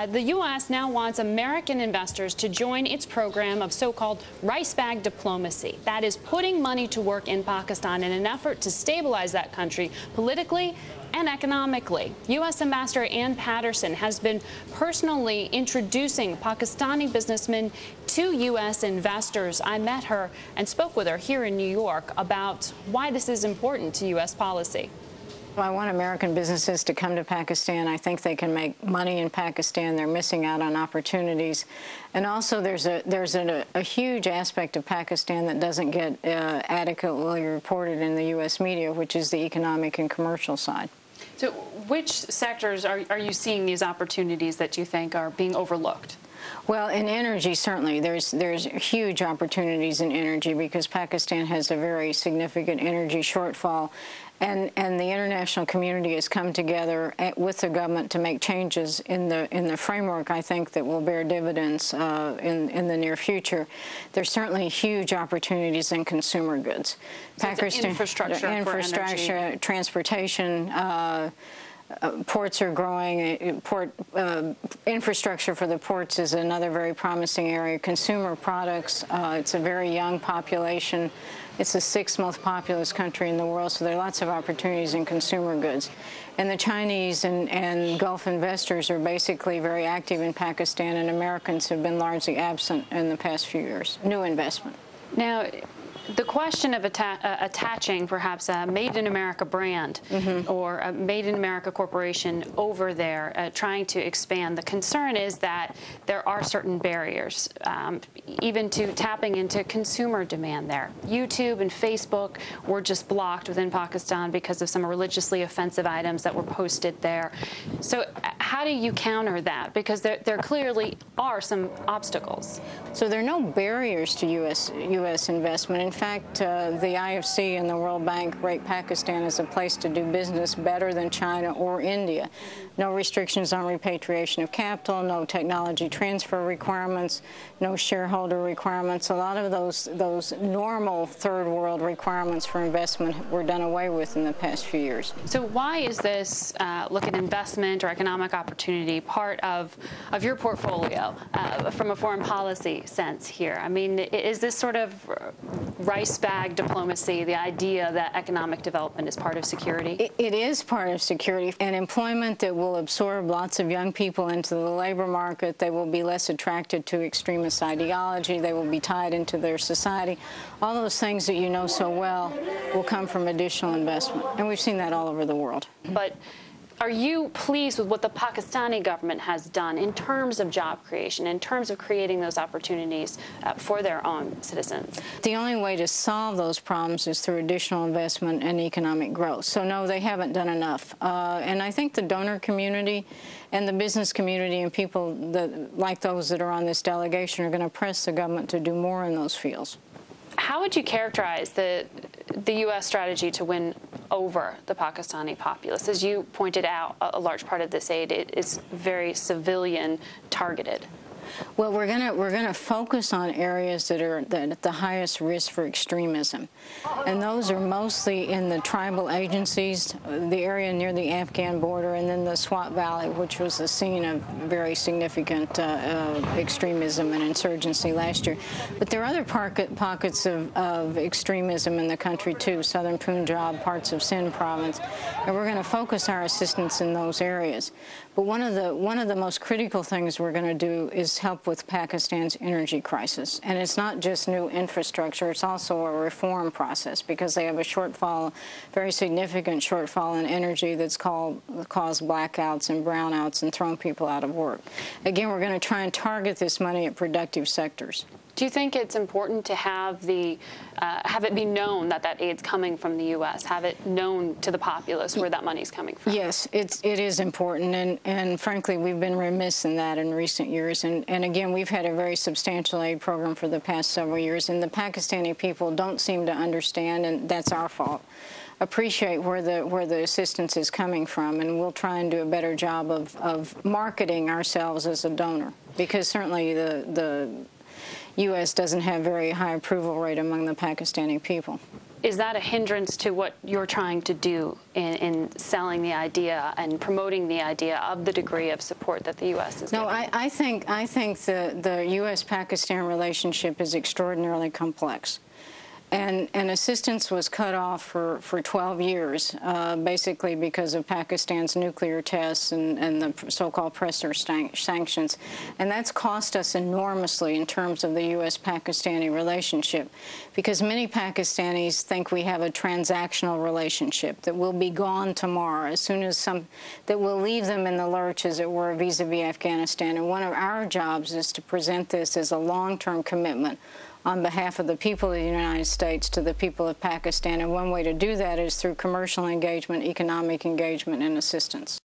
The U.S. now wants American investors to join its program of so-called rice bag diplomacy. That is putting money to work in Pakistan in an effort to stabilize that country politically and economically. U.S. Ambassador Patterson has been personally introducing Pakistani businessmen to U.S. investors. I met her and spoke with her here in New York about why this is important to U.S. policy. Well, I want American businesses to come to Pakistan. I think they can make money in Pakistan. They're missing out on opportunities. And also there's a huge aspect of Pakistan that doesn't get adequately reported in the U.S. media, which is the economic and commercial side. So which sectors are you seeing these opportunities that you think are being overlooked? Well, in energy, certainly. There's huge opportunities in energy because Pakistan has a very significant energy shortfall. And the international community has come together with the government to make changes in the framework, I think, that will bear dividends in the near future. There's certainly huge opportunities in consumer goods. So Pakistan, infrastructure, transportation, ports are growing. Infrastructure for the ports is another very promising area. Consumer products, it's a very young population. It's the 6th most populous country in the world, so there are lots of opportunities in consumer goods. And the Chinese and Gulf investors are basically very active in Pakistan, and Americans have been largely absent in the past few years. New investment. Now, the question of attaching perhaps a Made in America brand or a Made in America corporation over there, trying to expand, the concern is that there are certain barriers, even to tapping into consumer demand there. YouTube and Facebook were just blocked within Pakistan because of some religiously offensive items that were posted there. So how do you counter that? Because there clearly are some obstacles. So there are no barriers to U.S. investment. In fact, the IFC and the World Bank rate Pakistan as a place to do business better than China or India. No restrictions on repatriation of capital, no technology transfer requirements, no shareholder requirements. A lot of those normal third world requirements for investment were done away with in the past few years. So why is this look at investment or economic opportunity part of your portfolio from a foreign policy sense here? I mean, is this sort of rice bag diplomacy, the idea that economic development is part of security? It is part of security and employment that will absorb lots of young people into the labor market. They will be less attracted to extremist ideology. They will be tied into their society. All those things that you know so well will come from additional investment. And we've seen that all over the world. But are you pleased with what the Pakistani government has done in terms of job creation, in terms of creating those opportunities for their own citizens? The only way to solve those problems is through additional investment and economic growth. So, no, they haven't done enough. And I think the donor community and the business community and people like those that are on this delegation are going to press the government to do more in those fields. How would you characterize the U.S. strategy to win over the Pakistani populace? As you pointed out, a large part of this aid is very civilian targeted. Well, we're gonna focus on areas that are at the highest risk for extremism, and those are mostly in the tribal agencies, the area near the Afghan border, and then the Swat Valley, which was the scene of very significant extremism and insurgency last year. But there are other pockets of extremism in the country too, southern Punjab, parts of Sindh province, and we're going to focus our assistance in those areas. But one of the most critical things we're going to do is help with Pakistan's energy crisis. And it's not just new infrastructure, it's also a reform process because they have a shortfall, very significant shortfall in energy that's caused blackouts and brownouts and thrown people out of work. Again, we're going to try and target this money at productive sectors. Do you think it's important to have it be known that aid's coming from the U.S., have it known to the populace where that money's coming from? Yes, it is important, and frankly, we've been remiss in that in recent years. And again, we've had a very substantial aid program for the past several years, and the Pakistani people don't seem to understand, and that's our fault, appreciate where the assistance is coming from, and we'll try and do a better job of marketing ourselves as a donor, because certainly the U.S. doesn't have very high approval rate among the Pakistani people. is that a hindrance to what you're trying to do in selling the idea and promoting the idea of the degree of support that the U.S. is giving? No, I think the U.S.-Pakistan relationship is extraordinarily complex. And assistance was cut off for 12 years, basically because of Pakistan's nuclear tests and the so-called pressure sanctions. And that's cost us enormously in terms of the U.S.-Pakistani relationship, because many Pakistanis think we have a transactional relationship that will be gone tomorrow, as soon as that will leave them in the lurch, as it were, vis-a-vis Afghanistan. And one of our jobs is to present this as a long-term commitment on behalf of the people of the United States to the people of Pakistan. And one way to do that is through commercial engagement, economic engagement, and assistance.